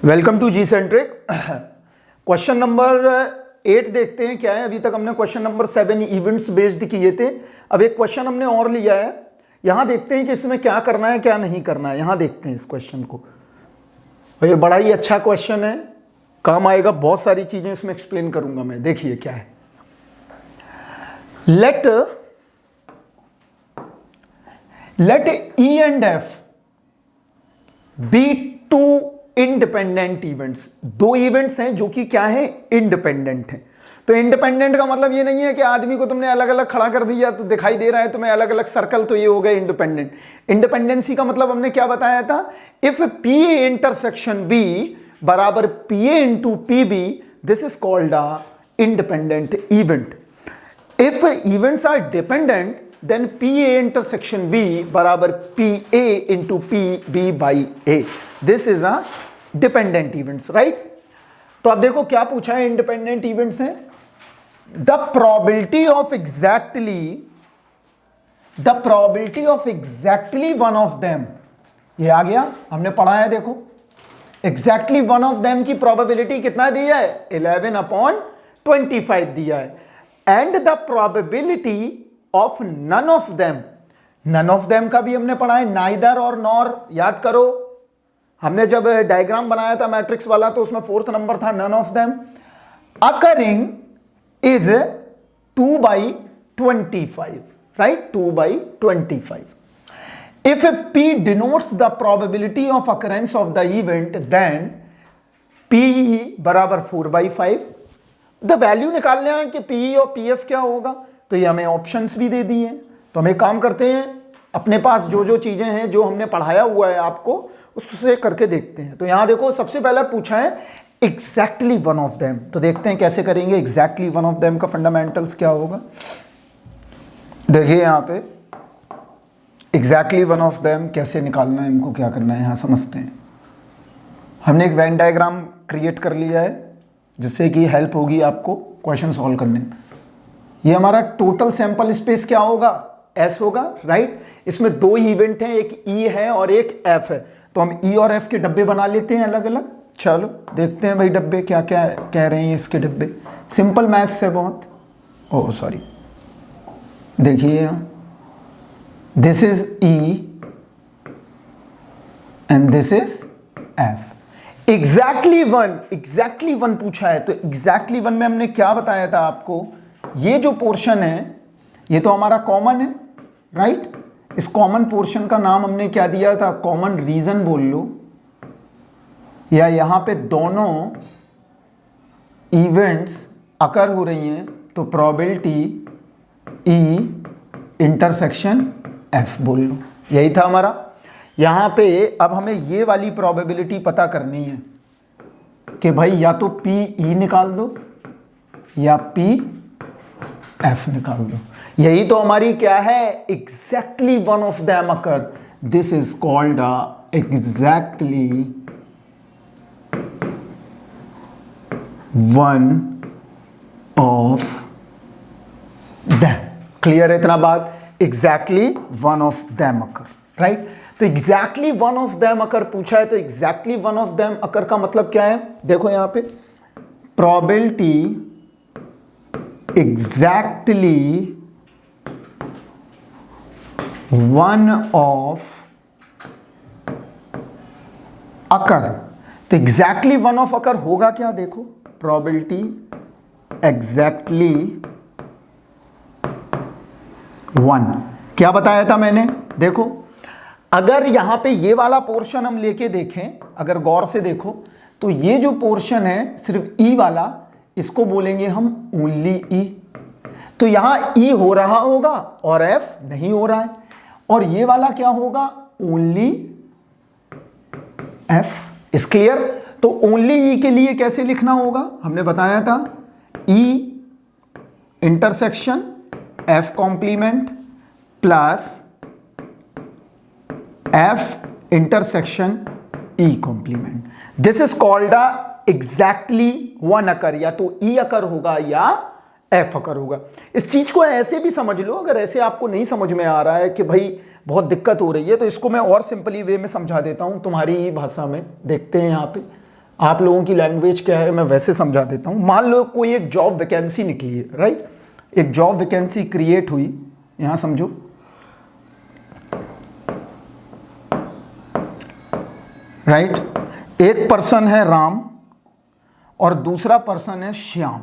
Welcome to G centric. Question number 8 देखते हैं क्या है। अभी तक हमने क्वेश्चन नंबर 7 इवेंट्स बेस्ड किए थे। अब एक क्वेश्चन हमने और लिया है, यहां देखते हैं कि इसमें क्या करना है क्या नहीं करना है। यहां देखते हैं इस क्वेश्चन को। ये बड़ा ही अच्छा क्वेश्चन है, काम आएगा। बहुत सारी चीजें इसमें एक्सप्लेन करूंगा मैं। देखिए क्या है। Let E and F be two independent events. दो इवेंट्स हैं जो कि क्या है, इंडिपेंडेंट हैं। तो इंडिपेंडेंट का मतलब ये नहीं है कि आदमी को तुमने अलग अलग खड़ा कर दिया तो दिखाई दे रहा है तुम्हें अलग अलग सर्कल, तो ये हो गए इंडिपेंडेंट। इंडिपेंडेंसी का मतलब हमने क्या बताया था, if P A intersection B बराबर P A into P B, this is called a independent event. If events are dependent then PA intersection B बराबर PA into PB by A. This is a dependent events, right? तो अब देखो क्या पूछा है independent events है। The probability of exactly one of them, ये आ गया, हमने पढ़ा है। देखो exactly one of them की probability कितना दिया है, 11/25 दिया है। And the probability of none of them, none of them का भी हमने पढ़ा है, नाइदर और नॉर। याद करो हमने जब डायग्राम बनाया था मैट्रिक्स वाला तो उसमें 4th नंबर था none of them. Occurring is 2/25, right, 2/25। If P denotes the probability of occurrence of the event then PE बराबर 4/5। द वैल्यू निकालना है कि PE और PF क्या होगा, तो ये हमें ऑप्शंस भी दे दिए हैं। तो हम एक काम करते हैं, अपने पास जो जो चीजें हैं जो हमने पढ़ाया हुआ है आपको उससे करके देखते हैं। तो यहां देखो सबसे पहले पूछा है एग्जैक्टली वन ऑफ देम, तो देखते हैं कैसे करेंगे। एग्जैक्टली वन ऑफ देम का फंडामेंटल्स क्या होगा, देखिए यहां पे एग्जैक्टली वन ऑफ देम कैसे निकालना है, इनको क्या करना है यहां समझते हैं। हमने एक वेन डायग्राम क्रिएट कर लिया है जिससे कि हेल्प होगी आपको क्वेश्चन सॉल्व करने में। ये हमारा टोटल सैंपल स्पेस क्या होगा, S होगा, राइट। इसमें दो इवेंट हैं, एक E है और एक F है। तो हम E और F के डब्बे बना लेते हैं अलग अलग। चलो देखते हैं भाई डब्बे क्या क्या कह रहे हैं इसके डब्बे। सिंपल मैथ्स है बहुत। ओह सॉरी, देखिए this is E and this is F। Exactly one पूछा है, तो एग्जैक्टली वन में हमने क्या बताया था आपको, ये जो पोर्शन है ये तो हमारा कॉमन है, राइट। इस कॉमन पोर्शन का नाम हमने क्या दिया था, कॉमन रीजन बोल लो, या यहां पे दोनों इवेंट्स अकर हो रही हैं तो प्रोबेबिलिटी E इंटरसेक्शन F बोल लो, यही था हमारा। यहां पे अब हमें ये वाली प्रोबेबिलिटी पता करनी है कि भाई या तो PE निकाल दो या PF निकाल दो। यही तो हमारी क्या है, exactly one of them occur. This is called exactly one of them. Clear है इतना बात, exactly one of them occur, right. तो एग्जैक्टली वन ऑफ देम अकर पूछा है, तो एग्जैक्टली वन ऑफ देम अकर का मतलब क्या है, देखो यहां पे प्रोबेबिलिटी एग्जैक्टली वन ऑफ अकर। तो एग्जैक्टली वन ऑफ अकर होगा क्या, देखो प्रोबेबिलिटी एग्जैक्टली वन क्या बताया था मैंने, देखो अगर यहां पे ये वाला पोर्शन हम लेके देखें, अगर गौर से देखो तो ये जो पोर्शन है सिर्फ E वाला, इसको बोलेंगे हम ओनली E। तो यहां E हो रहा होगा और F नहीं हो रहा है, और ये वाला क्या होगा, ओनली F। Is clear. तो ओनली E के लिए कैसे लिखना होगा, हमने बताया था E intersection F complement plus F intersection E complement. This is called exactly one occur, या तो E अकर होगा या F अकर होगा। इस चीज को ऐसे भी समझ लो, अगर ऐसे आपको नहीं समझ में आ रहा है कि भाई बहुत दिक्कत हो रही है, तो इसको मैं और सिंपली वे में समझा देता हूं तुम्हारी भाषा में। देखते हैं यहाँ पे आप लोगों की लैंग्वेज क्या है मैं वैसे समझा देता हूँ। मान लो कोई एक जॉब वैकेंसी निकली है, राइट, एक जॉब वैकेंसी क्रिएट हुई, यहां समझो, राइट। एक पर्सन है राम और दूसरा पर्सन है श्याम,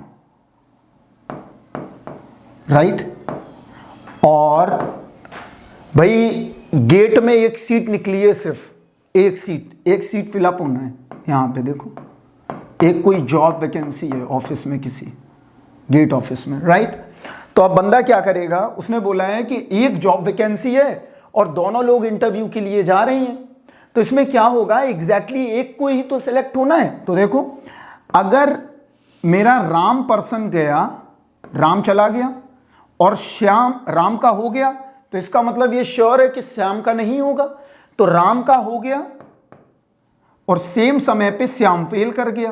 राइट। और भाई गेट में एक सीट निकली है, सिर्फ एक सीट फिलअप होना है। यहां पे देखो एक कोई जॉब वैकेंसी है ऑफिस में, किसी गेट ऑफिस में, राइट। तो अब बंदा क्या करेगा, उसने बोला है कि एक जॉब वैकेंसी है और दोनों लोग इंटरव्यू के लिए जा रहे हैं, तो इसमें क्या होगा, एग्जैक्टली एक को ही तो सिलेक्ट होना है। तो देखो अगर मेरा राम पर्सन गया, राम चला गया और श्याम राम का हो गया, तो इसका मतलब ये श्योर है कि श्याम का नहीं होगा। तो राम का हो गया और सेम समय पे श्याम फेल कर गया,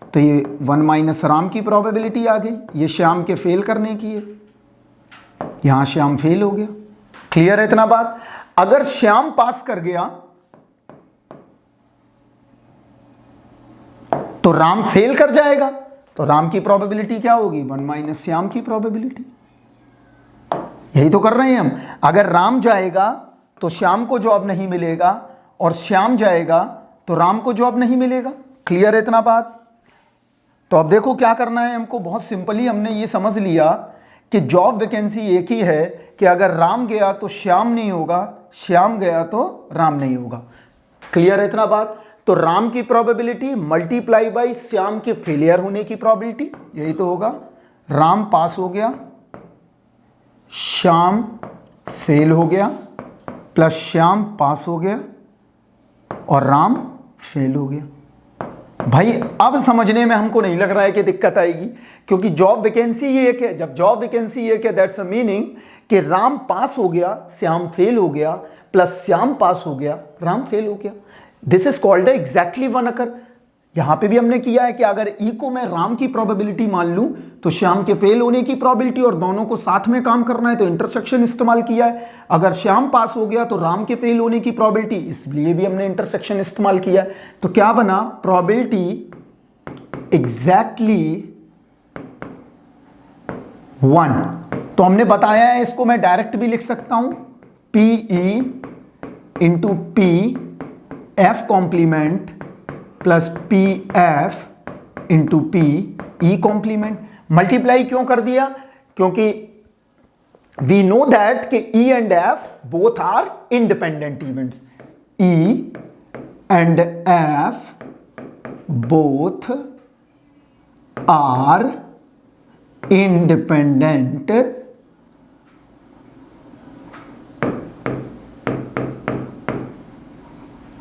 तो ये 1 माइनस राम की प्रोबेबिलिटी आ गई, ये श्याम के फेल करने की है, यहां श्याम फेल हो गया। क्लियर है इतना बात। अगर श्याम पास कर गया तो राम फेल कर जाएगा, तो राम की प्रोबेबिलिटी क्या होगी, 1 माइनस श्याम की प्रोबेबिलिटी। यही तो कर रहे हैं हम। अगर राम जाएगा तो श्याम को जॉब नहीं मिलेगा और श्याम जाएगा तो राम को जॉब नहीं मिलेगा। क्लियर है इतना बात। तो अब देखो क्या करना है हमको, बहुत सिंपली हमने ये समझ लिया कि जॉब वैकेंसी एक ही है कि अगर राम गया तो श्याम नहीं होगा, श्याम गया तो राम नहीं होगा। क्लियर है इतना बात। तो राम की प्रोबेबिलिटी मल्टीप्लाई बाई श्याम के फेलियर होने की प्रोबेबिलिटी, यही तो होगा। राम पास हो गया, श्याम फेल हो गया, प्लस श्याम पास हो गया और राम फेल हो गया। भाई अब समझने में हमको नहीं लग रहा है कि दिक्कत आएगी, क्योंकि जॉब वैकेंसी ये एक है। जब जॉब वैकेंसी एक है, दैट्स अ मीनिंग कि राम पास हो गया, श्याम फेल हो गया, प्लस श्याम पास हो गया, राम फेल हो गया। This is called exactly one occur. यहां पे भी हमने किया है कि अगर ई को मैं राम की प्रोबेबिलिटी मान लूं तो श्याम के फेल होने की प्रोबेबिलिटी, और दोनों को साथ में काम करना है तो इंटरसेक्शन इस्तेमाल किया है। अगर श्याम पास हो गया तो राम के फेल होने की प्रोबेबिलिटी, इसलिए भी हमने इंटरसेक्शन इस्तेमाल किया है। तो क्या बना, प्रोबेबिलिटी एग्जैक्टली 1। तो हमने बताया है, इसको मैं डायरेक्ट भी लिख सकता हूं, PE into PF complement plus PF into PE complement. Multiply क्यों कर दिया, क्योंकि वी नो दैट कि E and F both are independent events. E and F both are independent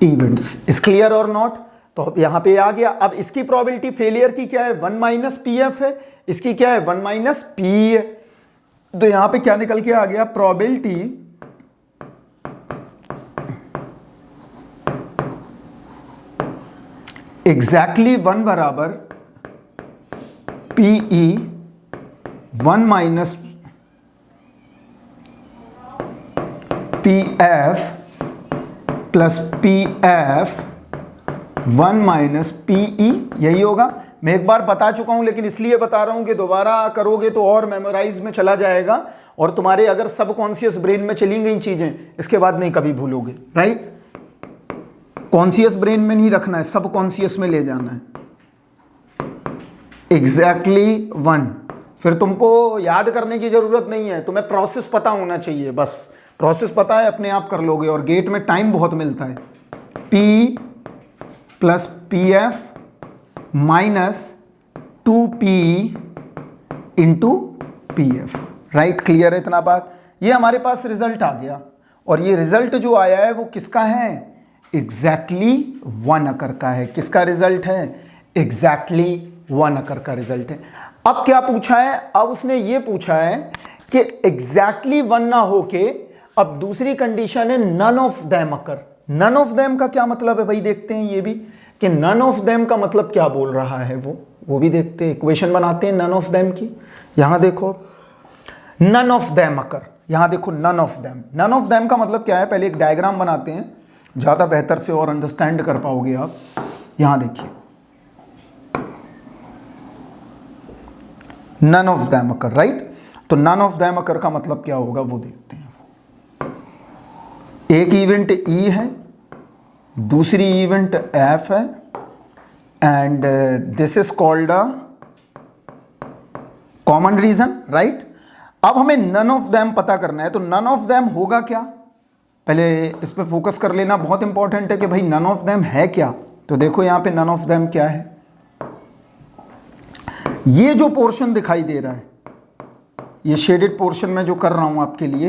events. Is clear और नॉट। तो यहां पे आ गया। अब इसकी प्रोबेबिलिटी फेलियर की क्या है, 1 माइनस PF है, इसकी क्या है 1 माइनस PE है। तो यहां पे क्या निकल के आ गया, प्रोबेबिलिटी एग्जैक्टली 1 बराबर PE 1 minus PF plus PF 1 minus PE, यही होगा। मैं एक बार बता चुका हूं, लेकिन इसलिए बता रहा हूं कि दोबारा करोगे तो और मेमोराइज में चला जाएगा, और तुम्हारे अगर सबकॉन्शियस ब्रेन में चली गई चीजें इसके बाद नहीं कभी भूलोगे, राइट। कॉन्शियस ब्रेन में नहीं रखना है, सबकॉन्शियस में ले जाना है। एग्जैक्टली 1, फिर तुमको याद करने की जरूरत नहीं है, तुम्हें प्रोसेस पता होना चाहिए, बस प्रोसेस पता है अपने आप कर लोगे। और गेट में टाइम बहुत मिलता है। P plus PF minus 2PE into PF, right. Clear है इतना बात। ये हमारे पास रिजल्ट आ गया, और ये रिजल्ट जो आया है वो किसका है, एग्जैक्टली 1 अकर का है। किसका रिजल्ट है, एग्जैक्टली 1 अकर का रिजल्ट है। अब क्या पूछा है, अब उसने ये पूछा है कि एग्जैक्टली 1 ना होके अब दूसरी कंडीशन है none of them occur. None of them का क्या मतलब है भाई, देखते हैं ये भी कि नन ऑफ देम का मतलब क्या बोल रहा है वो भी देखते हैं। इक्वेशन बनाते हैं नन ऑफ देम की। यहां देखो नन ऑफ देम अकर, यहां देखो none of them. None of them का मतलब क्या है, पहले एक डायग्राम बनाते हैं, ज्यादा बेहतर से और अंडरस्टैंड कर पाओगे आप। यहां देखिए, none of them occur, right. तो नन ऑफ दैम अकर का मतलब क्या होगा वो देखते हैं। एक इवेंट ई है, दूसरी इवेंट एफ है, and this is called a common region, right. अब हमें नन ऑफ दैम पता करना है, तो नन ऑफ दैम होगा क्या, पहले इस पे फोकस कर लेना, बहुत इंपॉर्टेंट है कि भाई नन ऑफ दैम है क्या। तो देखो यहां पे नन ऑफ दैम क्या है, ये जो पोर्शन दिखाई दे रहा है, ये शेडेड पोर्शन में जो कर रहा हूं आपके लिए,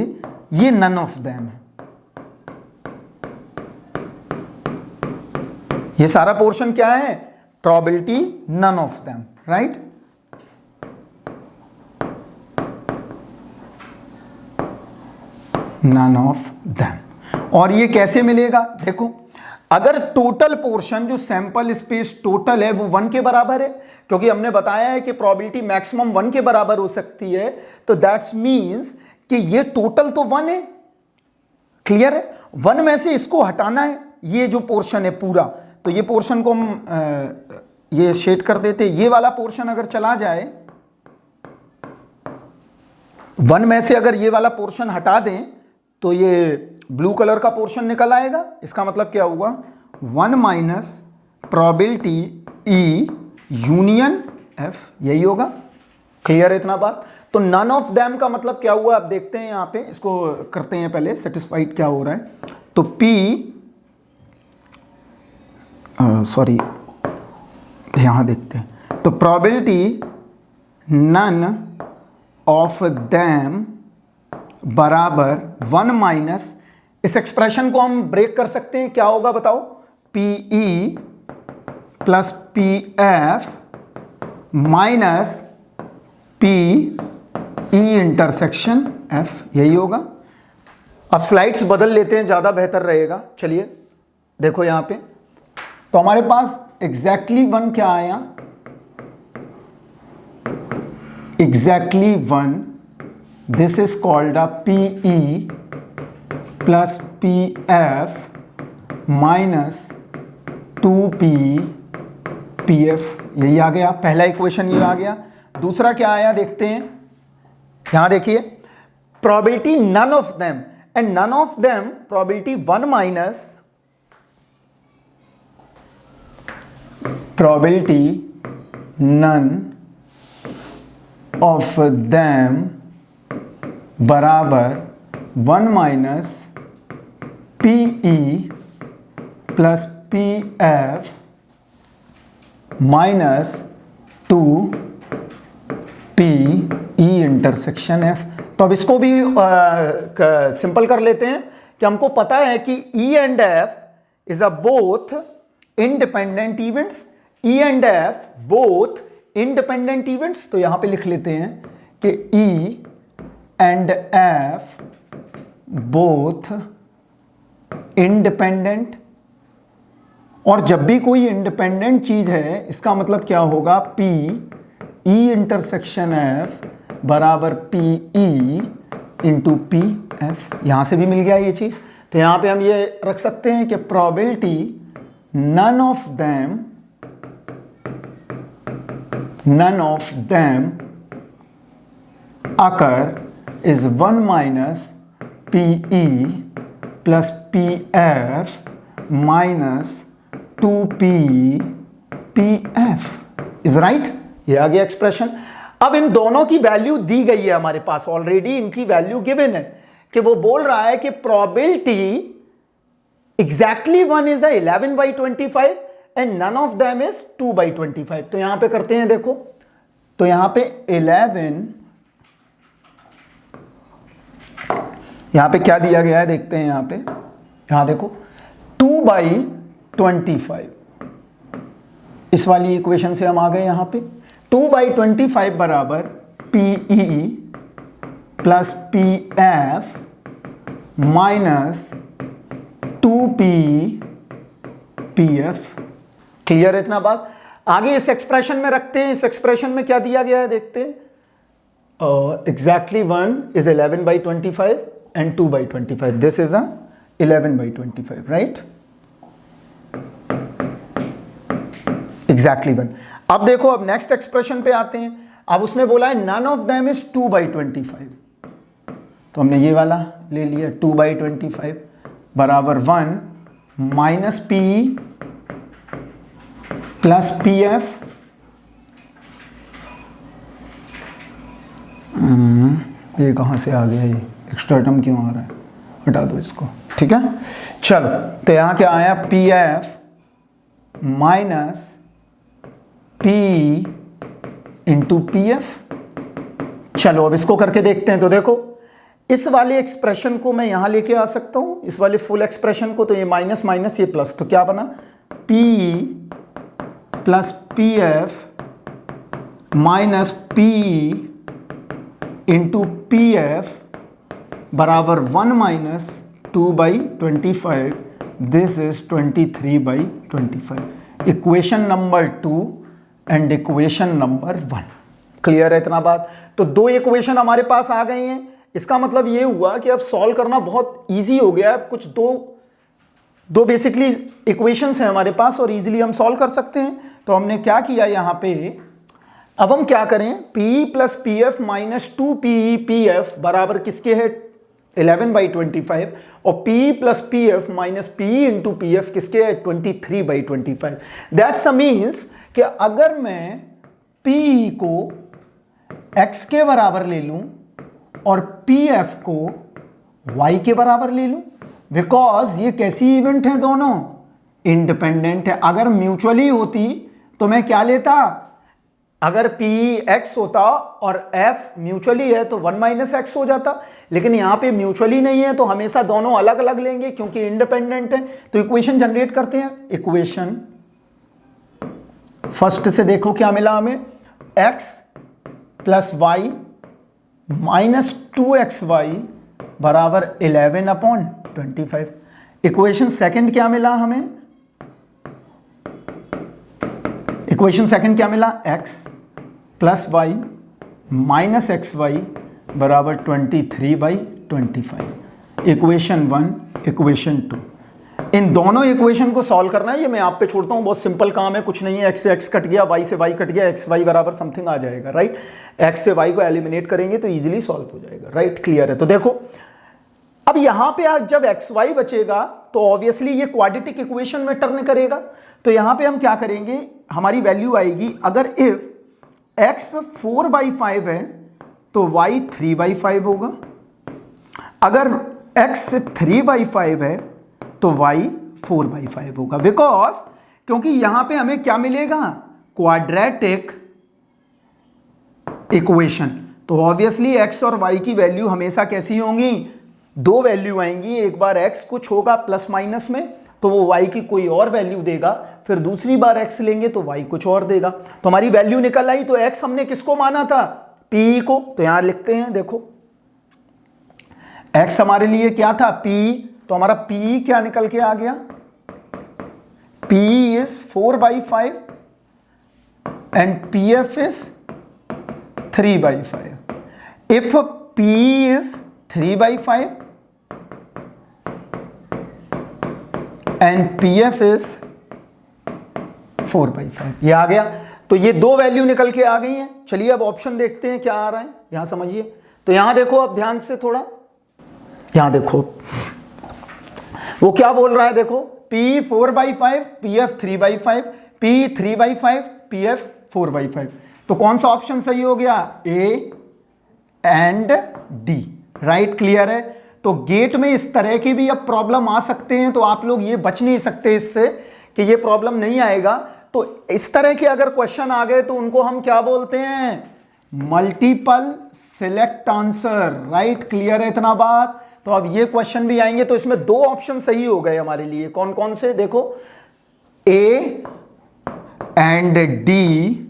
ये नन ऑफ दैम है। ये सारा पोर्शन क्या है, probability none of them, right. None of them. और ये कैसे मिलेगा, देखो अगर टोटल पोर्शन जो सैंपल स्पेस टोटल है वो 1 के बराबर है, क्योंकि हमने बताया है कि प्रोबेबिलिटी मैक्सिमम 1 के बराबर हो सकती है, तो दैट्स मींस कि ये टोटल तो 1 है, क्लियर है। 1 में से इसको हटाना है, ये जो पोर्शन है पूरा, तो ये पोर्शन को हम ये शेड कर देते, ये वाला पोर्शन अगर चला जाए, 1 में से अगर ये वाला पोर्शन हटा दें तो ये ब्लू कलर का पोर्शन निकल आएगा। इसका मतलब क्या हुआ, 1 minus probability E union F, यही होगा, क्लियर है इतना बात। तो नन ऑफ दैम का मतलब क्या हुआ, आप देखते हैं यहाँ पे, इसको करते हैं पहले सेटिस्फाइड क्या हो रहा है। तो पी सॉरी यहाँ देखते हैं, तो प्रोबेबिलिटी नन ऑफ दैम बराबर 1 माइनस, इस एक्सप्रेशन को हम ब्रेक कर सकते हैं, क्या होगा बताओ, P E plus P F minus P E intersection F, यही होगा। अब स्लाइड्स बदल लेते हैं, ज़्यादा बेहतर रहेगा। चलिए देखो यहाँ पे, तो हमारे पास एग्जैक्टली 1 क्या आया, exactly 1, this is called a P E plus P F minus 2p P F, यही आ गया, पहला इक्वेशन ये आ गया। दूसरा क्या आया देखते हैं, यहां देखिए, probability none of them, and none of them probability 1 minus probability none of them बराबर 1 minus P E plus P F minus 2 P E intersection F. तो अब इसको भी सिंपल कर लेते हैं कि हमको पता है कि ई and F is a both independent events, E and F both independent events. तो यहां पे लिख लेते हैं कि ई एंड एफ बोथ इंडिपेंडेंट, और जब भी कोई इंडिपेंडेंट चीज है इसका मतलब क्या होगा, पी ई इंटरसेक्शन एफ बराबर P E into P F. यहां से भी मिल गया ये चीज। तो यहां पे हम ये रख सकते हैं कि probability none of them occur is 1 minus P E plus P F minus 2p P F is right. ये आ गया एक्सप्रेशन। अब इन दोनों की वैल्यू दी गई है हमारे पास, ऑलरेडी इनकी वैल्यू गिवन है कि वो बोल रहा है कि probability exactly 1 is 11/25 and none of them is 2/25। तो यहां पे करते हैं, देखो तो यहां पे 11, यहां पे क्या दिया गया है देखते हैं। यहां पे यहां देखो 2/25, इस वाली इक्वेशन से हम आ गए यहां पे। 2/25 बराबर P E plus P F minus 2p P F. Clear है इतना बात। आगे इस एक्सप्रेशन में रखते हैं। इस एक्सप्रेशन में क्या दिया गया है देखते हैं। Exactly 1 is 11/25 and 2/25. This is a 11/25, right? Exactly 1। अब देखो, अब नेक्स्ट एक्सप्रेशन पे आते हैं। अब उसने बोला है नन ऑफ देम इज 2/25, तो हमने ये वाला ले लिया 2/25 बराबर 1 minus P plus P F ये कहाँ से आ गया, ये एक्स्ट्रा टर्म क्यों आ रहा है, हटा दो इसको, ठीक है। चलो, तो यहाँ क्या आया, P F minus P into P F. चलो अब इसको करके देखते हैं। तो देखो, इस वाले एक्सप्रेशन को मैं यहाँ लेके आ सकता हूँ, इस वाले फुल एक्सप्रेशन को, तो ये माइनस माइनस ये प्लस, तो क्या बना, P plus P F minus P into P F बराबर 1 minus 2/25, this is 23/25। Equation number 2 and equation number 1। Clear है इतना बात। तो दो इक्वेशन हमारे पास आ गए हैं। इसका मतलब ये हुआ कि अब सॉल्व करना बहुत इजी हो गया है। कुछ दो बेसिकली इक्वेशंस हैं हमारे पास और इजीली हम सॉल्व कर सकते हैं। तो हमने क्या किया यहाँ पे, अब हम क्या करें, P plus P F minus 2 P F बराबर किसके है, 11/25, और P plus P F minus P into P F किसके है, 23/25। दैट्स मीन्स कि अगर मैं पी को x के बराबर ले लूं और पी एफ को y के बराबर ले लूं, बिकॉज ये कैसी इवेंट है, दोनों इंडिपेंडेंट है। अगर म्यूचुअली होती तो मैं क्या लेता, अगर P x होता और F म्यूचुअली है तो 1 माइनस एक्स हो जाता, लेकिन यहां पे म्यूचुअली नहीं है तो हमेशा दोनों अलग अलग लेंगे क्योंकि इंडिपेंडेंट है। तो इक्वेशन जनरेट करते हैं। इक्वेशन फर्स्ट से देखो क्या मिला हमें, x plus Y minus 2xy बराबर 11/25। इक्वेशन सेकंड क्या मिला हमें, इक्वेशन सेकंड क्या मिला, x plus Y minus XY बराबर 23/25। Equation 1, equation 2। इन दोनों इक्वेशन को सॉल्व करना है। ये मैं आप पे छोड़ता हूँ, बहुत सिंपल काम है, कुछ नहीं है। x से x कट गया, y से y कट गया, xy बराबर समथिंग आ जाएगा, राइट। x से y को एलिमिनेट करेंगे तो इजीली सॉल्व हो जाएगा, राइट। क्लियर है। तो देखो, अब यहां पे जब xy बचेगा तो ऑब्वियसली ये क्वाड्रेटिक इक्वेशन में टर्न करेगा। तो यहां पे हम क्या करेंगे, हमारी वैल्यू आएगी, अगर इफ x 4/5 है तो y 3/5 होगा, अगर x 3/5 है तो y 4/5 होगा। बिकॉज क्योंकि यहां पे हमें क्या मिलेगा, क्वाड्रेटिक इक्वेशन। तो ऑब्वियसली x और y की वैल्यू हमेशा कैसी होंगी, दो वैल्यू आएंगी। एक बार x कुछ होगा प्लस माइनस में तो वो y की कोई और वैल्यू देगा, फिर दूसरी बार x लेंगे तो y कुछ और देगा। तो हमारी वैल्यू निकल आई। तो x हमने किसको माना था, p को। तो यहां लिखते हैं, देखो x हमारे लिए क्या था, p। तो हमारा p क्या निकल के आ गया, p is 4/5 and pf is 3/5। If p is 3/5 and pf is 4/5, ये आ गया। तो ये दो वैल्यू निकल के आ गई हैं। चलिए अब ऑप्शन देखते हैं क्या आ रहा है, यहां समझिए। तो यहां देखो, अब ध्यान से थोड़ा, यहां देखो वो क्या बोल रहा है, देखो p 4/5 pf 3/5, p 3/5 pf 4/5। तो कौन सा ऑप्शन सही हो गया, a and d, right. Clear है। तो गेट में इस तरह की भी अब प्रॉब्लम आ सकते हैं, तो आप लोग ये बच नहीं सकते इससे कि ये प्रॉब्लम नहीं आएगा। तो इस तरह के अगर क्वेश्चन आ गए तो उनको हम क्या बोलते हैं, multiple select answer, right. Clear है इतना बात। तो अब ये क्वेश्चन भी आएंगे तो इसमें दो ऑप्शन सही हो गए हमारे लिए। कौन कौन से, देखो A and D,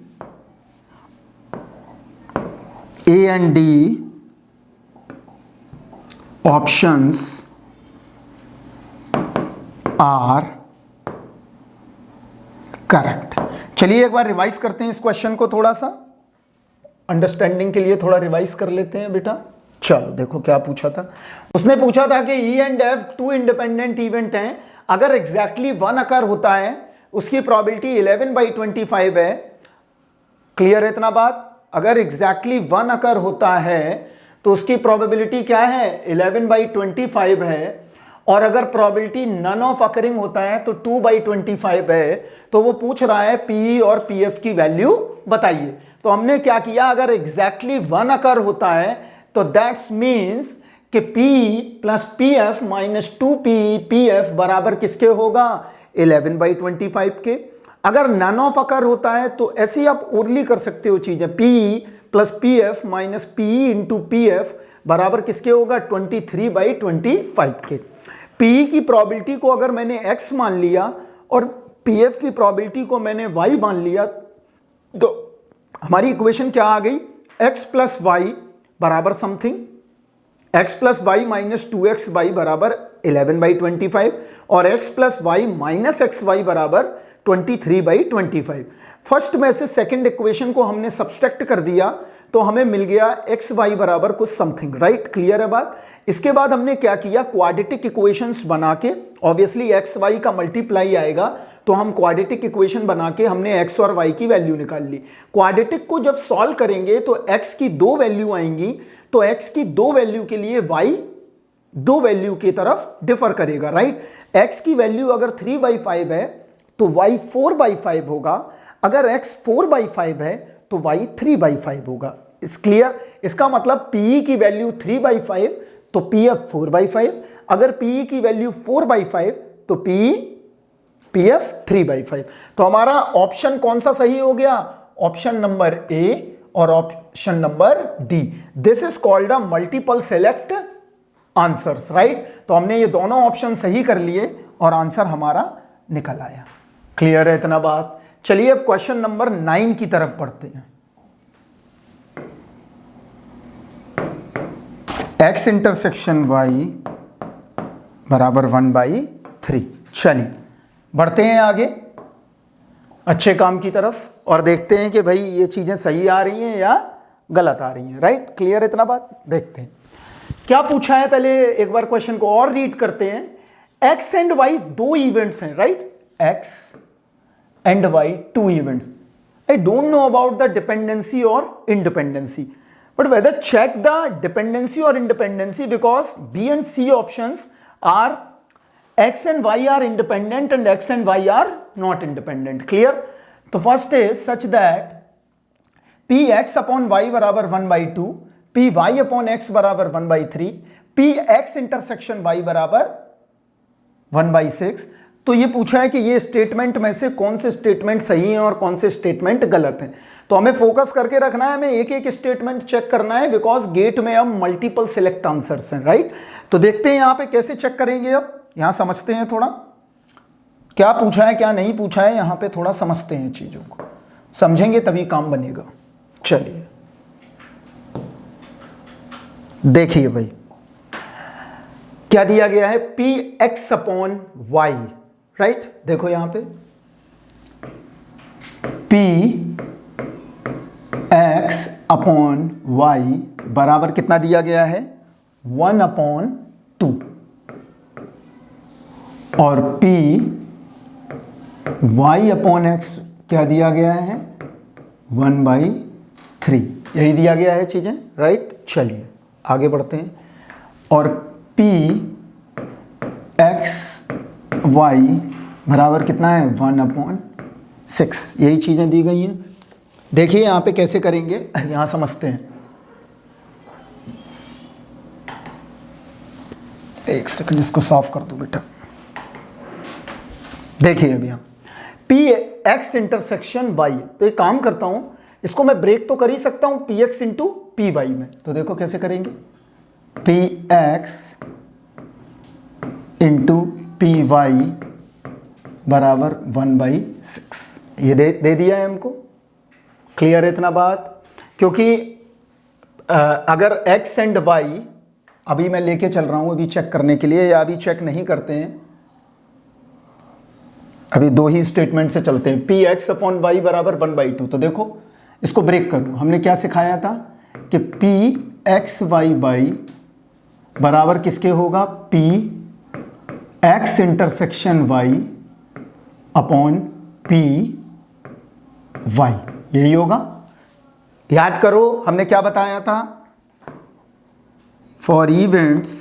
A and D options are correct. चलिए एक बार रिवाइज करते हैं इस क्वेश्चन को, थोड़ा सा अंडरस्टैंडिंग के लिए थोड़ा रिवाइज कर लेते हैं बेटा। चलो देखो क्या पूछा था, उसने पूछा था कि ई and F two independent event हैं, अगर एग्जैक्टली 1 अकर होता है उसकी प्रोबेबिलिटी 11/25 है। क्लियर है इतना बात? अगर एग्जैक्टली 1 अकर होता है तो उसकी प्रोबेबिलिटी क्या है? 11/25 है। और अगर प्रोबेबिलिटी नन ऑफ अकरिंग होता है तो 2/25 है। तो वो पूछ रहा है पी और पी एफ की वैल्यू बताइए। तो हमने क्या किया, अगर एग्जैक्टली 1 अकर होता है तो दैट्स मीन्स कि P plus P F minus 2P PF बराबर किसके होगा? 11/25 के। अगर नन ऑफ अकर होता है तो ऐसे ही आप ओरली कर सकते हो चीजें, P plus P F minus PE into P F बराबर किसके होगा? 23/25 के। PE की प्रोबेबिलिटी को अगर मैंने X मान लिया और PF की प्रोबेबिलिटी को मैंने Y मान लिया तो हमारी इक्वेशन क्या आ गई? X प्लस वाई बराबर something, x plus Y minus 2xy बराबर 11/25 और x plus Y minus xy बराबर 23/25। फर्स्ट में से सेकंड इक्वेशन को हमने सब्सट्रैक्ट कर दिया तो हमें मिल गया xy बराबर कुछ समथिंग, राइट? क्लियर है बात? इसके बाद हमने क्या किया, क्वाड्रेटिक इक्वेशंस बना के, ऑब्वियसली xy का मल्टीप्लाई आएगा तो हम क्वाड्रेटिक इक्वेशन बना के हमने x और y की वैल्यू निकाल ली। क्वाड्रेटिक को जब सॉल्व करेंगे तो x की 2 वैल्यू आएंगी, तो x की 2 वैल्यू के लिए y 2 वैल्यू की तरफ डिफर करेगा, राइट? x की वैल्यू अगर 3/5 है तो y 4/5 होगा, अगर x 4/5 है तो y 3/5 होगा। इस क्लियर? इसका मतलब PE की वैल्यू 3/5 तो PF 4/5, अगर PE की वैल्यू 4/5 तो PF 3/5। तो हमारा ऑप्शन कौन सा सही हो गया? ऑप्शन नंबर ए और option number D. This is called a multiple select answers, right? तो हमने ये दोनों ऑप्शन सही कर लिए और आंसर हमारा निकल आया। क्लियर है इतना बात? चलिए अब क्वेश्चन नंबर 9 की तरफ बढ़ते हैं। x इंटरसेक्शन y बराबर 1/3। चलिए बढ़ते हैं आगे अच्छे काम की तरफ और देखते हैं कि भाई ये चीजें सही आ रही हैं या गलत आ रही हैं, राइट? क्लियर इतना बात? देखते हैं क्या पूछा है। पहले एक बार क्वेश्चन को और रीड करते हैं। x एंड y 2 इवेंट्स हैं, right? x and y 2 events. I don't know about the dependency और independency, but whether check the dependency or independency, because B and C options are x and y are independent and x and y are not independent. Clear? तो first is such that px upon y बराबर 1/2, py upon x बराबर 1/3, px intersection y बराबर 1/6। तो ये पूछा है कि ये स्टेटमेंट में से कौन से स्टेटमेंट सही हैं और कौन से स्टेटमेंट गलत हैं। तो हमें फोकस करके रखना है, हमें एक एक स्टेटमेंट चेक करना है, बिकॉज गेट में अब मल्टीपल सिलेक्ट आंसर्स हैं, राइट? तो देखते हैं यहाँ पे कैसे चेक करेंगे। अब यहाँ समझते हैं थोड़ा क्या पूछा है क्या नहीं पूछा है, यहाँ पे थोड़ा समझते हैं चीज़ों को, समझेंगे तभी काम बनेगा। चलिए देखिए भाई क्या दिया गया है, px अपॉन y, राइट? देखो यहां पे px अपॉन y बराबर कितना दिया गया है? 1/2 और py अपॉन x क्या दिया गया है? 1/3। यही दिया गया है चीजें, राइट? चलिए आगे बढ़ते हैं। और px y बराबर कितना है? 1/6। यही चीजें दी गई हैं। देखिए यहां पे कैसे करेंगे, यहां समझते हैं। एक सेकंड इसको सॉल्व कर दो बेटा। देखिए अभी हम px इंटरसेक्शन y, तो एक काम करता हूं, इसको मैं ब्रेक तो कर ही सकता हूं px इंटू py में। तो देखो कैसे करेंगे, px इंटू py बराबर 1/6। ये दे दिया है हमको। क्लियर है इतना बात? क्योंकि अगर x एंड y अभी मैं लेके चल रहा हूं अभी चेक करने के लिए, या अभी चेक नहीं करते हैं, अभी 2 ही स्टेटमेंट से चलते हैं। px अपॉन y बराबर 1/2। तो देखो इसको ब्रेक करूं, हमने क्या सिखाया था कि pxy बाई बराबर किसके होगा? px intersection y upon P Y, यही होगा। याद करो हमने क्या बताया था, for events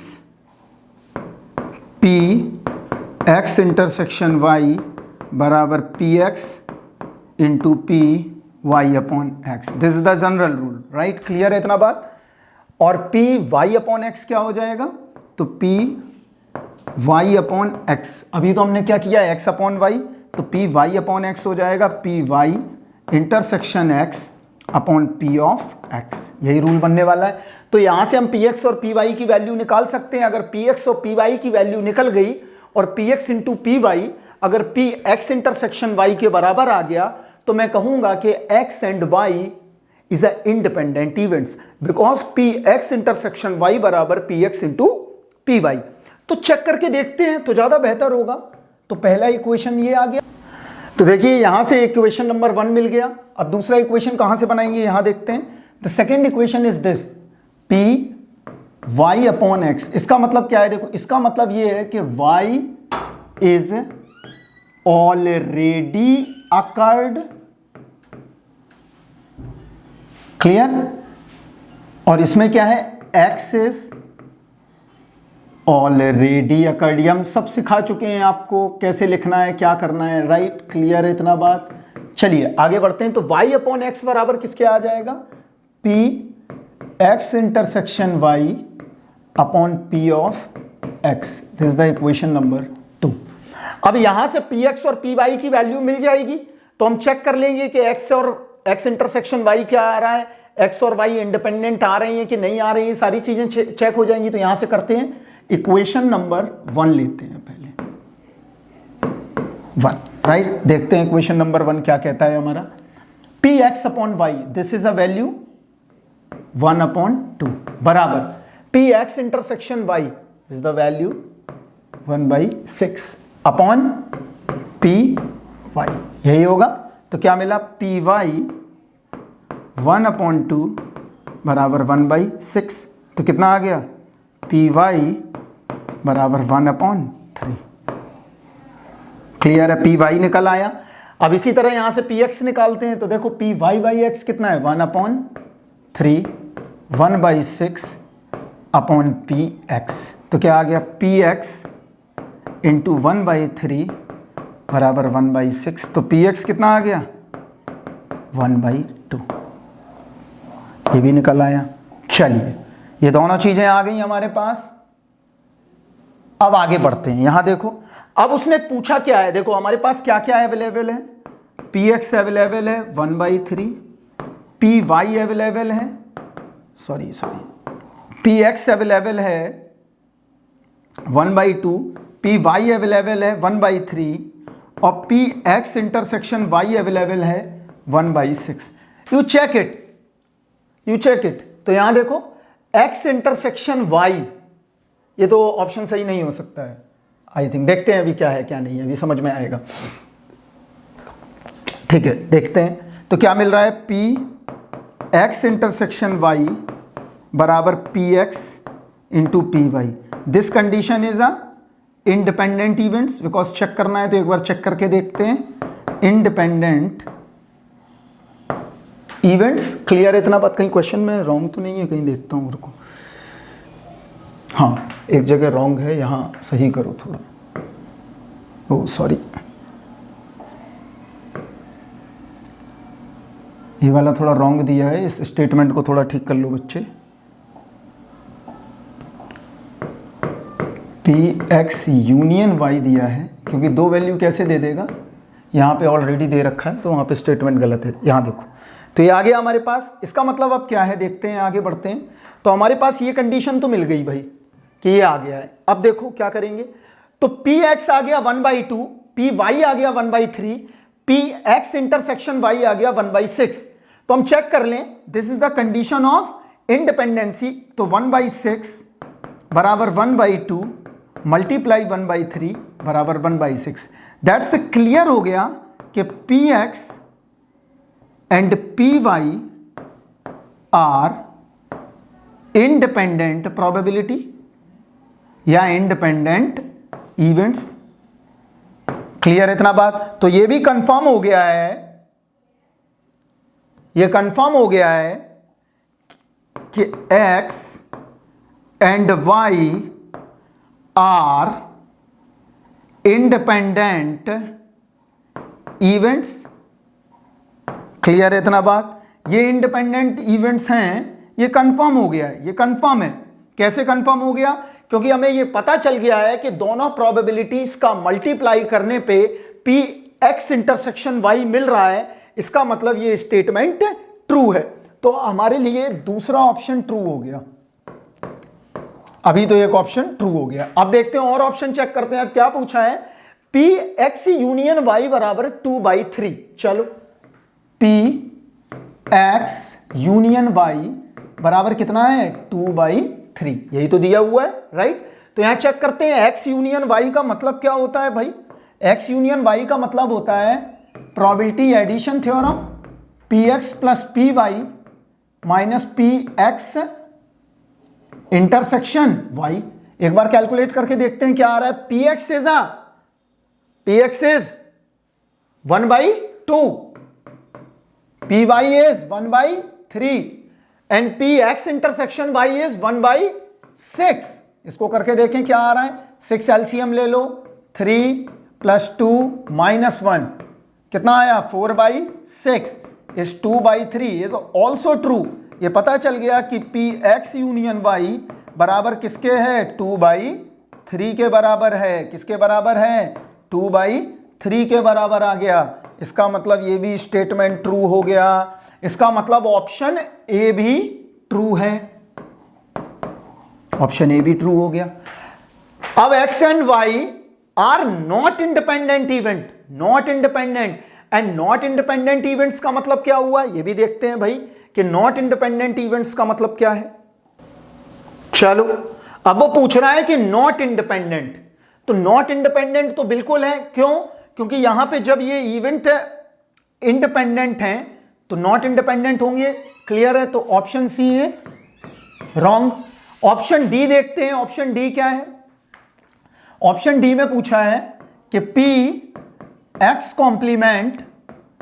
P X intersection Y बराबर P X into P Y upon X, this is the general rule, right. Clear है इतना बात। और पी वाई अपॉन एक्स क्या हो जाएगा, तो पी वाई अपॉन एक्स, अभी तो हमने क्या किया एक्स अपॉन वाई, तो पी वाई अपॉन एक्स हो जाएगा P Y intersection X upon P of X, यही रूल बनने वाला है। तो यहां से हम पी एक्स और पी वाई की वैल्यू निकाल सकते हैं। अगर पी एक्स और पी वाई की वैल्यू निकल गई और P X into P Y अगर पी एक्स इंटरसेक्शन वाई के बराबर आ गया, तो मैं कहूंगा कि X and Y is a independent events because P X intersection Y बराबर P X into P Y. तो चेक करके देखते हैं तो ज्यादा बेहतर होगा। तो पहला इक्वेशन ये आ गया, तो देखिए यहां से इक्वेशन नंबर 1 मिल गया। अब दूसरा इक्वेशन कहां से बनाएंगे यहां देखते हैं। The second equation is this P Y upon X, इसका मतलब क्या है, देखो इसका मतलब ये है कि Y is already occurred, clear. और इसमें क्या है, एक्स इज ऑलरेडी अकर्ड, हम सब सिखा चुके हैं आपको कैसे लिखना है क्या करना है, राइट। क्लियर है इतना बात। चलिए आगे बढ़ते हैं। तो y अपॉन एक्स बराबर किसके आ जाएगा, p x intersection y upon p of x, this is the equation number 2। अब यहां से px और py की वैल्यू मिल जाएगी तो हम चेक कर लेंगे कि x और x इंटरसेक्शन y क्या आ रहा है, x और y इंडिपेंडेंट आ रही हैं कि नहीं आ रही हैं, सारी चीजें चेक हो जाएंगी। तो यहां से करते हैं, इक्वेशन नंबर 1 लेते हैं पहले 1, राइट। देखते हैं इक्वेशन नंबर 1 क्या कहता है हमारा, P X upon Y, this is a value 1 upon 2 बराबर P X intersection Y is the value 1/6 upon P Y, यही होगा। तो क्या मिला, पी वाई 1 अपॉन 2 बराबर 1/6, तो कितना आ गया, पी वाई बराबर 1 अपॉन 3। क्लियर है, पी वाई निकल आया। अब इसी तरह यहां से पी एक्स निकालते हैं। तो देखो पी वाई बाई एक्स कितना है, 1 अपॉन 3 1/6 अपॉन पी एक्स, तो क्या आ गया, पी एक्स इंटू 1/3 बराबर 1/6, तो पी एक्स कितना आ गया 1/2, ये भी निकल आया। चलिए ये दोनों चीजें आ गई हमारे पास। अब आगे बढ़ते हैं। यहां देखो, अब उसने पूछा क्या है, देखो हमारे पास क्या क्या अवेलेबल है, पी एक्स अवेलेबल है 1/3, पी वाई अवेलेबल है, पी एक्स अवेलेबल है 1/2, पी वाई अवेलेबल है 1/3 और P X intersection Y available है 1/6। You check it. तो यहां देखो एक्स इंटरसेक्शन वाई, ये तो ऑप्शन सही नहीं हो सकता है आई थिंक। देखते हैं अभी क्या है क्या नहीं है, अभी समझ में आएगा। ठीक है देखते हैं। तो क्या मिल रहा है, पी एक्स इंटरसेक्शन वाई बराबर P X into P Y, this condition is a independent events, because check करना है तो एक बार चेक करके देखते हैं, इंडिपेंडेंट इवेंट्स। क्लियर है इतना बात, कहीं क्वेश्चन में रॉन्ग तो नहीं है, कहीं देखता हूँ रुको, हाँ एक जगह रॉन्ग है, यहाँ सही करो थोड़ा, ओ सॉरी ये वाला थोड़ा रॉन्ग दिया है, इस स्टेटमेंट को थोड़ा ठीक कर लो बच्चे। पी एक्स यूनियन वाई दिया है, क्योंकि दो वैल्यू कैसे दे देगा, यहाँ पे ऑलरेडी दे रखा है तो वहाँ पे स्टेटमेंट गलत है। यहाँ देखो तो ये आ गया हमारे पास। इसका मतलब अब क्या है देखते हैं, आगे बढ़ते हैं। तो हमारे पास ये कंडीशन तो मिल गई भाई कि ये आ गया है। अब देखो क्या करेंगे, तो पी एक्स आ गया 1/2, पी वाई आ गया 1/3, पी एक्स इंटरसेक्शन वाई आ गया 1/6। तो हम चेक कर लें, this is the condition of independency. तो 1/6 बराबर 1/2 मल्टीप्लाई 1/3 बराबर 1/6। दैट्स क्लियर हो गया कि P X and P Y are independent probability या इंडिपेंडेंट इवेंट्स। क्लियर है इतना बात? तो ये भी कंफर्म हो गया है, ये कंफर्म हो गया है कि x and y are independent events. Clear है इतना बात? ये इंडिपेंडेंट इवेंट्स हैं, ये कंफर्म हो गया है, ये कंफर्म है। कैसे कंफर्म हो गया? क्योंकि हमें ये पता चल गया है कि दोनों प्रोबेबिलिटीज का मल्टीप्लाई करने पे पी एक्स इंटरसेक्शन वाई मिल रहा है। इसका मतलब ये स्टेटमेंट ट्रू है। तो हमारे लिए दूसरा ऑप्शन ट्रू हो गया। अभी तो एक ऑप्शन ट्रू हो गया। अब देखते हैं और ऑप्शन चेक करते हैं। अब क्या पूछा है? पी एक्स यूनियन वाई बराबर 2/3। चलो, पी एक्स यूनियन वाई बराबर कितना है? 2/3। यही तो दिया हुआ है, राइट? तो यहां चेक करते हैं एक्स यूनियन वाई का मतलब क्या होता है भाई? एक्स यूनियन वाई का मतलब होता है probability addition theorem, P X plus P Y minus P X intersection Y. एक बार कैलकुलेट करके देखते हैं क्या आ रहा है। P X is 1/2, P Y is 1/3 and P X intersection Y is 1/6। इसको करके देखें क्या आ रहा है। 6 एलसीएम ले लो, 3 + 2 - 1 कितना आया? 4/6 इज 2/3 इज ऑल्सो ट्रू। ये पता चल गया कि पी एक्स यूनियन वाई बराबर किसके है? 2/3 के बराबर है। किसके बराबर है? 2/3 के बराबर आ गया। इसका मतलब ये भी स्टेटमेंट ट्रू हो गया। इसका मतलब ऑप्शन ए भी ट्रू है। ऑप्शन ए भी ट्रू हो गया। अब X and Y are not independent event, not independent. And not independent events का मतलब क्या हुआ? ये भी देखते हैं भाई कि नॉट इंडिपेंडेंट इवेंट्स का मतलब क्या है। चलो, अब वो पूछ रहा है कि नॉट इंडिपेंडेंट, तो नॉट इंडिपेंडेंट तो बिल्कुल है। क्यों? क्योंकि यहां पे जब ये इवेंट इंडिपेंडेंट हैं तो नॉट इंडिपेंडेंट होंगे। क्लियर है? तो option C is wrong. Option D देखते हैं। ऑप्शन डी क्या है? ऑप्शन डी में पूछा है कि पी एक्स कॉम्प्लीमेंट,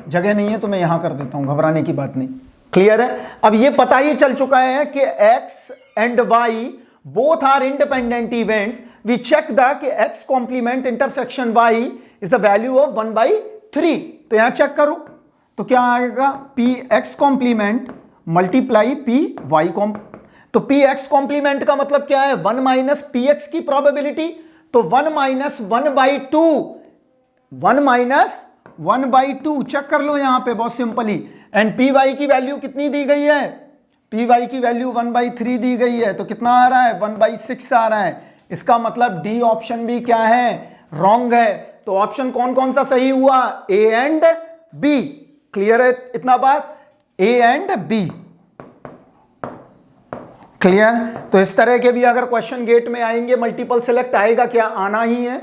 जगह नहीं है तो मैं यहां कर देता हूं, घबराने की बात नहीं। क्लियर है? अब ये पता ही चल चुका है कि X and Y both are independent events. We check the कि X complement intersection Y is the value of 1/3। तो यहां चेक करो तो क्या आएगा? P X complement multiply P Y comp. तो पी एक्स कॉम्प्लीमेंट का मतलब क्या है? 1 - पी एक्स की प्रोबेबिलिटी। तो 1 - 1/2, 1 - 1/2 चेक कर लो यहां पे बहुत सिंपली। एंड पी वाई की वैल्यू कितनी दी गई है? पी वाई की वैल्यू 1/3 दी गई है। तो कितना आ रहा है? 1/6 आ रहा है। इसका मतलब डी ऑप्शन भी क्या है? रॉन्ग है। तो ऑप्शन कौन कौन सा सही हुआ? ए एंड बी। क्लियर है इतना बात? A and B. क्लियर? तो इस तरह के भी अगर क्वेश्चन गेट में आएंगे, मल्टीपल सेलेक्ट आएगा क्या? आना ही है,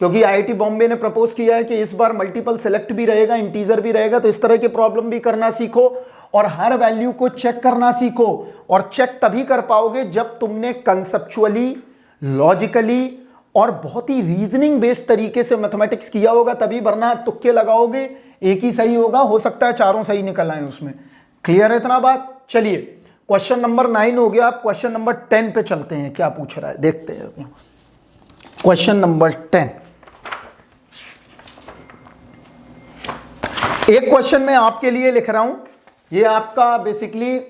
क्योंकि आईआईटी बॉम्बे ने प्रपोज किया है कि इस बार मल्टीपल सेलेक्ट भी रहेगा, इंटीजर भी रहेगा। तो इस तरह के प्रॉब्लम भी करना सीखो और हर वैल्यू को चेक करना सीखो। और चेक तभी कर पाओगे जब तुमने कंसेप्चुअली, लॉजिकली और बहुत ही रीजनिंग बेस्ड तरीके से मैथमेटिक्स किया होगा तभी। वरना तुक्के लगाओगे, एक ही सही होगा, हो सकता है चारों सही निकल आए उसमें। क्लियर है इतना बात? चलिए, क्वेश्चन नंबर 9 हो गया। आप क्वेश्चन नंबर 10 पे चलते हैं। क्या पूछ रहा है देखते हैं अभी। Question number 10। एक क्वेश्चन मैं आपके लिए लिख रहा हूं। ये आपका बेसिकली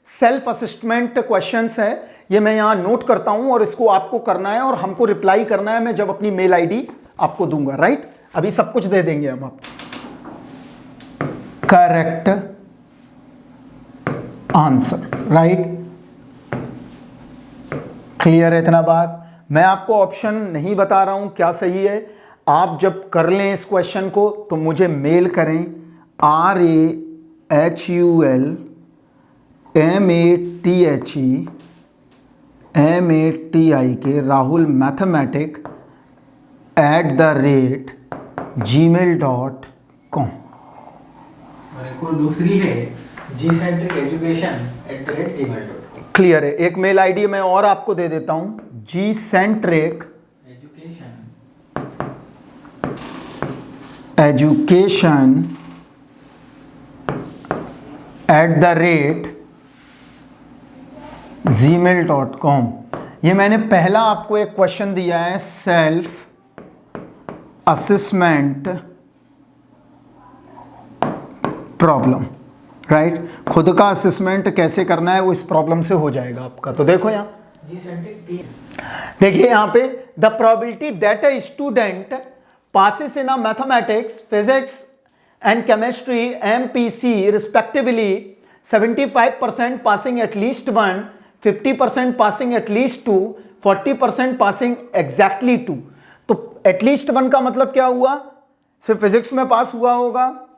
सेल्फ असिस्टमेंट क्वेश्चंस है। ये मैं यहां नोट करता हूं और इसको आपको करना है और हमको रिप्लाई करना है। मैं जब अपनी मेल आईडी आपको दूंगा, राइट? अभी सब कुछ दे देंगे हम आपको। Correct answer, right? क्लियर है इतना बात? मैं आपको ऑप्शन नहीं बता रहा हूं क्या सही है। आप जब कर लें इस क्वेश्चन को तो मुझे मेल करें RAHULMATHEMATIK राहुल मैथमेटिक @gmail.com। कोई दूसरी है gcentriceducation@gmail.com। क्लियर है? एक मेल आईडी मैं और आपको दे देता हूं, gcentric education @gmail.com। ये मैंने पहला आपको एक क्वेश्चन दिया है, सेल्फ असेसमेंट प्रॉब्लम, राइट। खुद का असेसमेंट कैसे करना है वो इस प्रॉब्लम से हो जाएगा आपका। तो देखो यहाँ देखिए यहाँ पे, the probability that a student passes in a mathematics, physics and chemistry MPC respectively, 75% passing at least 1, 50% passing at least 2, 40% passing exactly 2। तो एटलीस्ट 1 का मतलब क्या हुआ? सिर्फ फिजिक्स में पास हुआ होगा।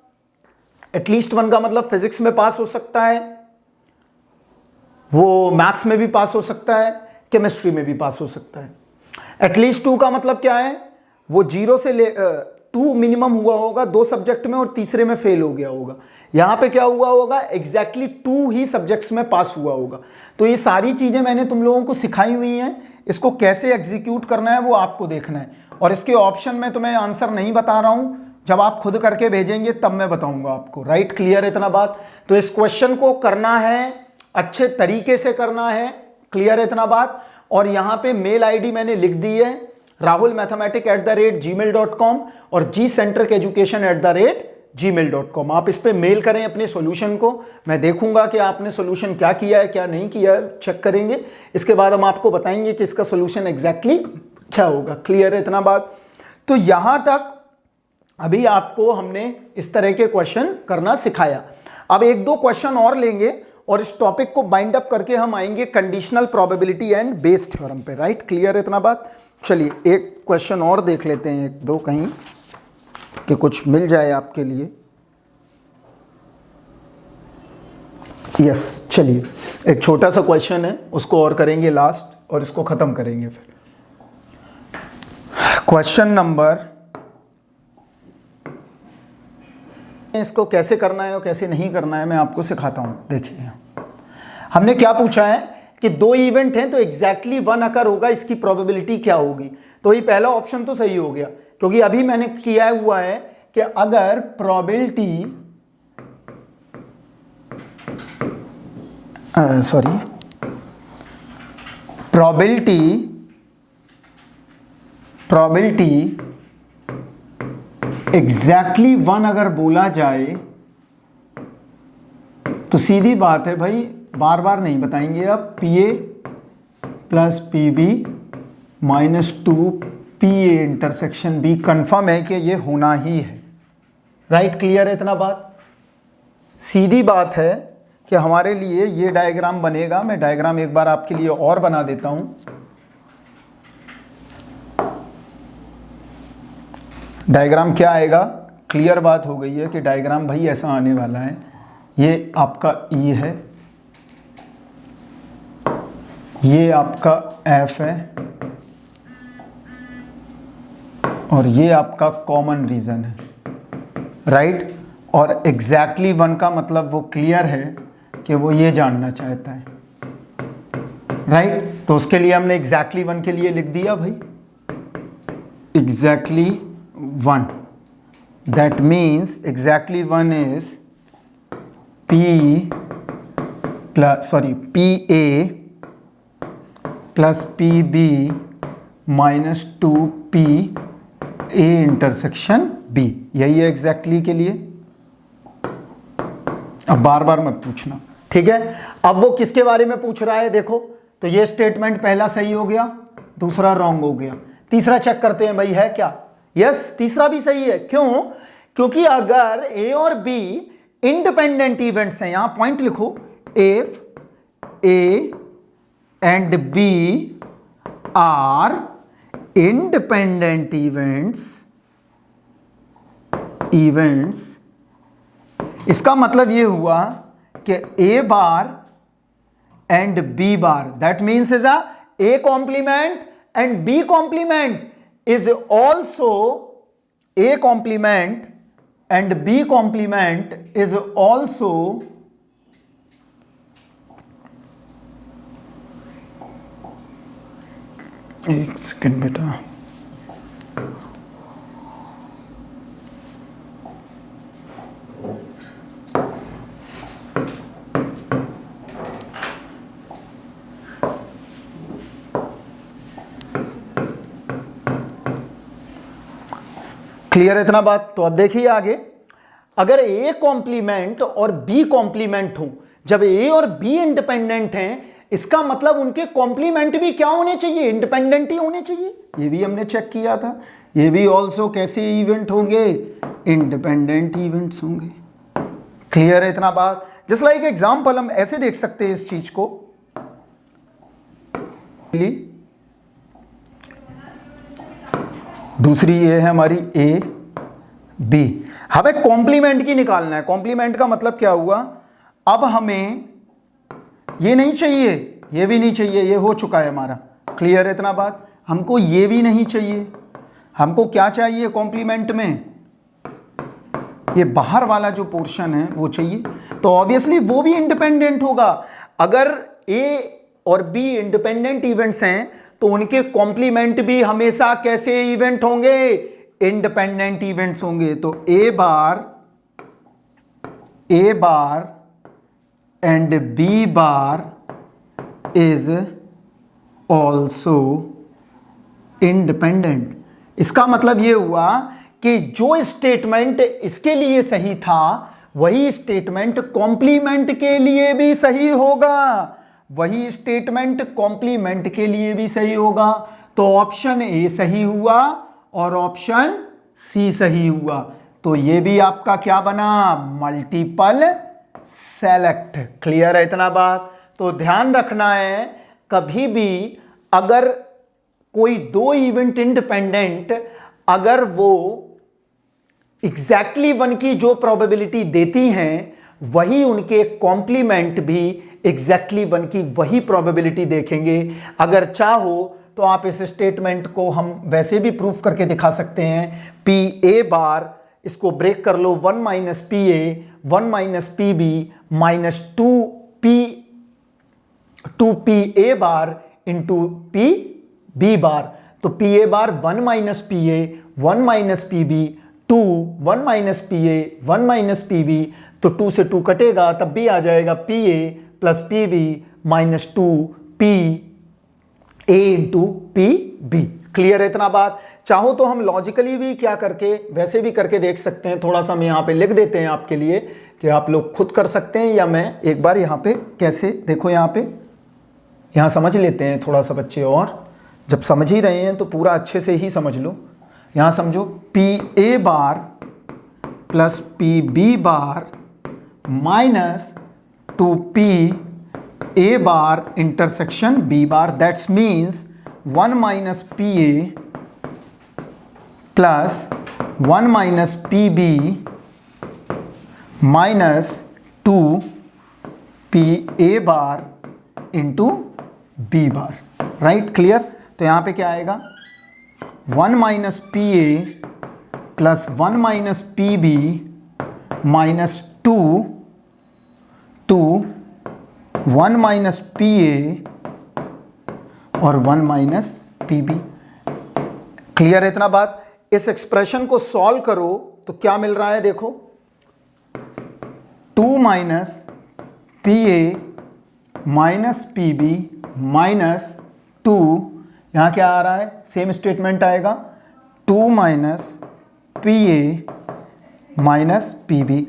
एटलीस्ट 1 का मतलब फिजिक्स में पास हो सकता है, वो मैथ्स में भी पास हो सकता है, केमिस्ट्री में भी पास हो सकता है। एटलीस्ट 2 का मतलब क्या है? वो 0 से 2 मिनिमम हुआ होगा 2 सब्जेक्ट में और तीसरे में फेल हो गया होगा। यहाँ पे क्या हुआ होगा? एग्जैक्टली 2 ही सब्जेक्ट्स में पास हुआ होगा। तो ये सारी चीज़ें मैंने तुम लोगों को सिखाई हुई हैं, इसको कैसे एग्जीक्यूट करना है वो आपको देखना है। और इसके ऑप्शन में तुम्हें आंसर नहीं बता रहा हूँ, जब आप खुद करके भेजेंगे तब मैं बताऊँगा आपको, राइट। क्लियर है इतना बात? तो इस क्वेश्चन को करना है, अच्छे तरीके से करना है, क्लियर है इतना बात। और यहाँ पे मेल ID मैंने लिख दी है, rahulmathematic@gmail.com और gcentriceducation@gmail.com। आप इस पे मेल करें अपने सॉल्यूशन को, मैं देखूंगा कि आपने सॉल्यूशन क्या किया है क्या नहीं किया है, चेक करेंगे। इसके बाद हम आपको बताएंगे कि इसका सॉल्यूशन एग्जैक्टली क्या होगा। क्लियर है इतना बात? तो यहाँ तक अभी आपको हमने इस तरह के क्वेश्चन करना सिखाया। अब 1-2 क्वेश्चन और लेंगे और इस टॉपिक को बाइंड अप करके हम आएंगे conditional probability and Bayes theorem पे, राइट। क्लियर है इतना बात? चलिए एक क्वेश्चन और देख लेते हैं, 1-2 कहीं कि कुछ मिल जाए आपके लिए। यस, चलिए एक छोटा सा क्वेश्चन है, उसको और करेंगे लास्ट और इसको ख़त्म करेंगे फिर। क्वेश्चन नंबर, इसको कैसे करना है और कैसे नहीं करना है मैं आपको सिखाता हूँ। देखिए हमने क्या पूछा है कि 2 इवेंट हैं तो एग्जैक्टली 1 अकर होगा, इसकी प्रोबेबिलिटी क्या होगी। तो ये पहला ऑप्शन तो सही हो गया, क्योंकि अभी मैंने किया हुआ है कि अगर प्रोबेबिलिटी एग्जैक्टली 1 अगर बोला जाए तो सीधी बात है भाई, बार बार नहीं बताएंगे अब, PA plus PB minus 2PA intersection B confirm है कि ये होना ही है, राइट। क्लियर है इतना बात? सीधी बात है कि हमारे लिए ये डायग्राम बनेगा। मैं डायग्राम एक बार आपके लिए और बना देता हूं। डायग्राम क्या आएगा? क्लियर बात हो गई है कि डायग्राम भाई ऐसा आने वाला है। ये आपका E है, ये आपका F है और ये आपका कॉमन रीजन है, राइट। और एग्जैक्टली 1 का मतलब वो क्लियर है कि वो ये जानना चाहता है, राइट। तो उसके लिए हमने एग्जैक्टली 1 के लिए लिख दिया भाई, exactly 1, that means exactly 1 is PA plus PB minus 2PA intersection B। यही है एग्जैक्टली के लिए। अब बार बार मत पूछना, ठीक है। अब वो किसके बारे में पूछ रहा है देखो, तो ये स्टेटमेंट पहला सही हो गया, दूसरा रॉन्ग हो गया। तीसरा चेक करते हैं भाई है क्या? यस, तीसरा भी सही है। क्यों? क्योंकि अगर A और B इंडिपेंडेंट इवेंट्स हैं, यहां पॉइंट लिखो, if A and B are independent events, इसका मतलब ये हुआ कि A bar and B bar, that means is a complement and B complement is also A complement and B complement is also एक second बेटा, clear है इतना बात? तो अब देखिए आगे, अगर ए कॉम्प्लीमेंट और बी कॉम्प्लीमेंट हो, जब ए और बी इंडिपेंडेंट हैं, इसका मतलब उनके कॉम्प्लीमेंट भी क्या होने चाहिए? इंडिपेंडेंट ही होने चाहिए। ये भी हमने चेक किया था। ये भी ऑल्सो कैसे इवेंट होंगे? इंडिपेंडेंट इवेंट्स होंगे। क्लियर है इतना बात? जस्ट लाइक एग्जाम्पल हम ऐसे देख सकते हैं इस चीज को, दूसरी ये है हमारी ए बी। हमें कॉम्प्लीमेंट की निकालना है। कॉम्प्लीमेंट का मतलब क्या हुआ? अब हमें ये नहीं चाहिए, ये भी नहीं चाहिए, ये हो चुका है हमारा। क्लियर है इतना बात? हमको ये भी नहीं चाहिए, हमको क्या चाहिए कॉम्प्लीमेंट में? ये बाहर वाला जो पोर्शन है वो चाहिए। तो ऑब्वियसली वो भी इंडिपेंडेंट होगा। अगर ए और बी इंडिपेंडेंट इवेंट्स हैं तो उनके कॉम्प्लीमेंट भी हमेशा कैसे इवेंट होंगे? इंडिपेंडेंट इवेंट्स होंगे। तो A bar and B bar is also independent. इसका मतलब ये हुआ कि जो स्टेटमेंट इसके लिए सही था वही स्टेटमेंट कॉम्प्लीमेंट के लिए भी सही होगा, वही स्टेटमेंट कॉम्प्लीमेंट के लिए भी सही होगा। तो ऑप्शन ए सही हुआ और ऑप्शन सी सही हुआ। तो ये भी आपका क्या बना? Multiple select. क्लियर है इतना बात? तो ध्यान रखना है, कभी भी अगर कोई दो इवेंट इंडिपेंडेंट, अगर वो एग्जैक्टली वन की जो प्रोबेबिलिटी देती हैं वही उनके कॉम्प्लीमेंट भी एग्जैक्टली वन की वही प्रोबेबिलिटी देखेंगे। अगर चाहो तो आप इस स्टेटमेंट को हम वैसे भी प्रूफ करके दिखा सकते हैं। पी ए बार, इसको ब्रेक कर लो, 1 minus P A 1 minus P B minus 2 P A bar into P B bar. तो P A bar 1 minus P A 1 minus P B 2 1 minus P A 1 minus P B, तो 2 से 2 कटेगा, तब भी आ जाएगा P A plus P B minus 2 P A into P B. Clear है इतना बात? चाहो तो हम लॉजिकली भी क्या करके वैसे भी करके देख सकते हैं। थोड़ा सा हम यहाँ पे लिख देते हैं आपके लिए कि आप लोग खुद कर सकते हैं, या मैं एक बार यहाँ पे कैसे, देखो यहाँ समझ लेते हैं थोड़ा सा बच्चे, और जब समझ ही रहे हैं तो पूरा अच्छे से ही समझ लो। यहाँ समझो, P A bar plus P B bar minus 2p A bar intersection B bar, that's means 1 minus P A plus 1 minus P B minus 2 P A bar into B bar. Right? Clear? तो यहाँ पे क्या आएगा? 1 minus P A plus 1 minus P B minus 2 1 minus P A और 1 minus P B. Clear है इतना बात? इस एक्सप्रेशन को सॉल्व करो तो क्या मिल रहा है देखो, 2 minus P A minus P B minus 2, यहाँ क्या आ रहा है? सेम स्टेटमेंट आएगा, 2 minus P A minus P B.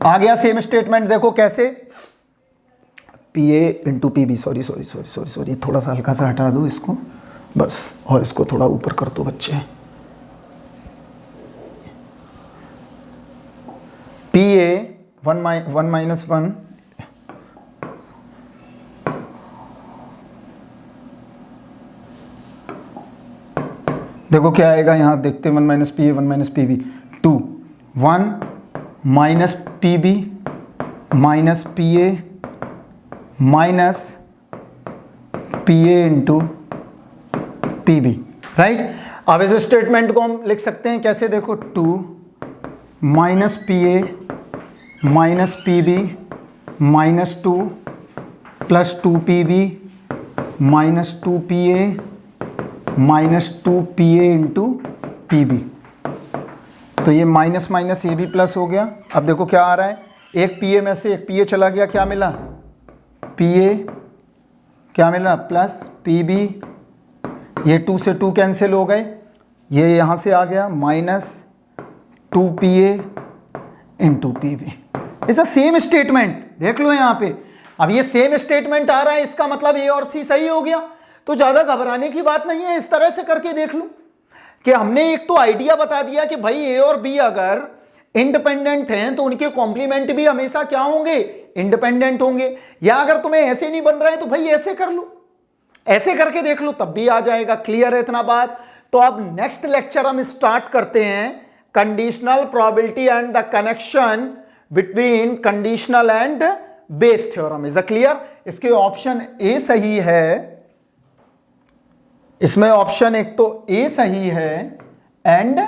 आ गया सेम स्टेटमेंट। देखो कैसे, P A into P B, sorry, थोड़ा सा हल्का सा हटा दो इसको बस, और इसको थोड़ा ऊपर कर दो बच्चे। पी ए 1 माइनस 1 देखो क्या आएगा, यहाँ देखते, 1 minus P A 1 minus P B 2 1 minus P B minus P A minus P A into P B. Right? अब इस स्टेटमेंट को हम लिख सकते हैं कैसे, देखो, 2 minus P A minus P B minus 2 plus 2 P B minus 2 P A minus 2 P A into P B. तो ये माइनस माइनस ये भी प्लस हो गया। अब देखो क्या आ रहा है, एक पी ए में से एक पी ए चला गया, क्या मिला? पी ए क्या मिला? प्लस पी बी, ये 2 से 2 कैंसिल हो गए, ये यहाँ से आ गया minus 2PA into PV is a same statement. देख लो यहाँ पे, अब ये सेम स्टेटमेंट आ रहा है, इसका मतलब A और C सही हो गया। तो ज़्यादा घबराने की बात नहीं है, इस तरह से करके देख लो कि हमने एक तो आइडिया बता दिया कि भाई A और B अगर इंडिपेंडेंट हैं तो उनके कॉम्प्लीमेंट भी हमेशा क्या होंगे, इंडिपेंडेंट होंगे। या अगर तुम्हें ऐसे नहीं बन रहा है तो भाई ऐसे कर लो, ऐसे करके देख लो, तब भी आ जाएगा। क्लियर है इतना बात? तो अब नेक्स्ट लेक्चर हम स्टार्ट करते हैं conditional probability and the connection between conditional and Bayes theorem. Is a clear? इसके ऑप्शन ए सही है, इसमें ऑप्शन एक तो ए सही है एंड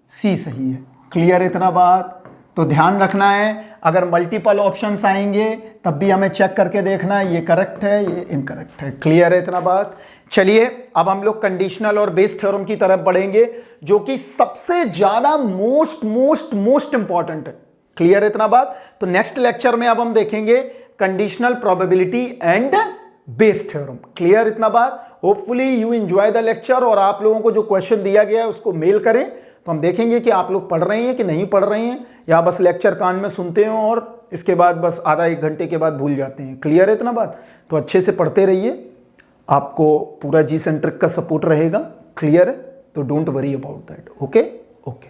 सी सही है। क्लियर इतना बात? तो ध्यान रखना है, अगर मल्टीपल ऑप्शंस आएंगे तब भी हमें चेक करके देखना है ये करेक्ट है ये इनकरेक्ट है। क्लियर है इतना बात? चलिए अब हम लोग कंडीशनल और बेस थ्योरम की तरफ बढ़ेंगे, जो कि सबसे ज्यादा मोस्ट इंपॉर्टेंट है। क्लियर इतना बात? तो नेक्स्ट लेक्चर में अब हम देखेंगे conditional probability and Bayes theorem. Clear इतना बात? Hopefully you enjoy the lecture, और आप लोगों को जो क्वेश्चन दिया गया है उसको मेल करें तो हम देखेंगे कि आप लोग पढ़ रहे हैं कि नहीं पढ़ रहे हैं, या बस लेक्चर कान में सुनते हो और इसके बाद बस आधा एक घंटे के बाद भूल जाते हैं। क्लियर है इतना बात? तो अच्छे से पढ़ते रहिए, आपको पूरा जी सेंट्रिक का सपोर्ट रहेगा। क्लियर है? तो don't worry about that. Okay okay.